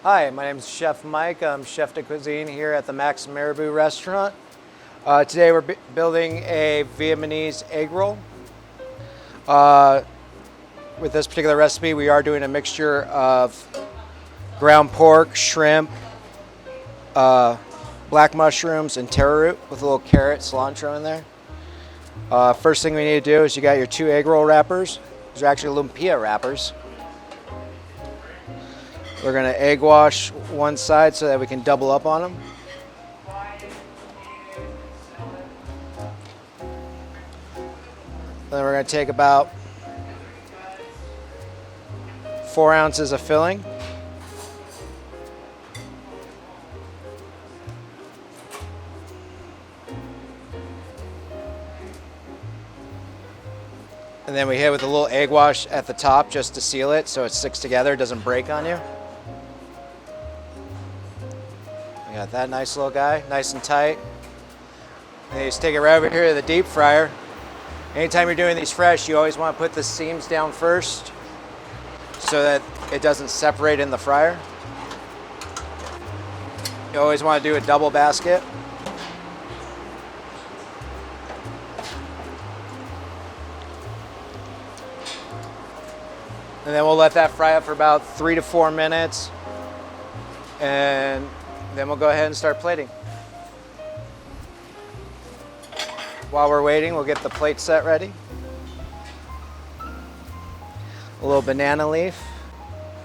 Hi, my name is Chef Mike. I'm chef de cuisine here at the Max Mirabeau restaurant. Today we're building a Vietnamese egg roll. With this particular recipe, we are doing a mixture of ground pork, shrimp, black mushrooms, and taro root with a little carrot, cilantro in there. First thing we need to do is you got your 2 egg roll wrappers. These are actually lumpia wrappers. We're going to egg wash one side so that we can double up on them. Then we're going to take about 4 ounces of filling. And then we hit with a little egg wash at the top just to seal it so it sticks together, it doesn't break on you. We got that nice little guy, nice and tight. And you just take it right over here to the deep fryer. Anytime you're doing these fresh, you always want to put the seams down first so that it doesn't separate in the fryer. You always want to do a double basket. And then we'll let that fry up for about 3 to 4 minutes. And then we'll go ahead and start plating. While we're waiting, we'll get the plate set ready. A little banana leaf.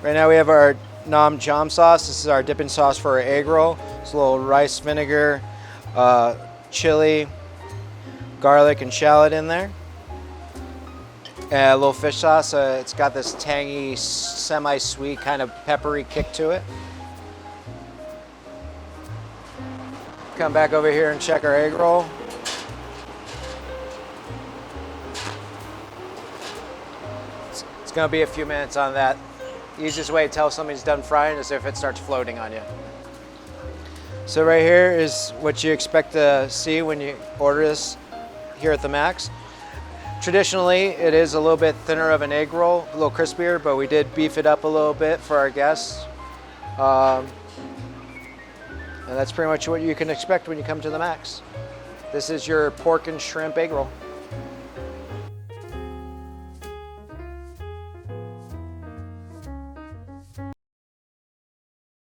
Right now we have our nam jam sauce. This is our dipping sauce for our egg roll. It's a little rice vinegar, chili, garlic, and shallot in there. And a little fish sauce. It's got this tangy, semi-sweet, kind of peppery kick to it. Come back over here and check our egg roll. It's going to be a few minutes on that. The easiest way to tell something's done frying is if it starts floating on you. So right here is what you expect to see when you order this here at the Max. Traditionally, it is a little bit thinner of an egg roll, a little crispier, but we did beef it up a little bit for our guests. And that's pretty much what you can expect when you come to the Max. This is your pork and shrimp egg roll.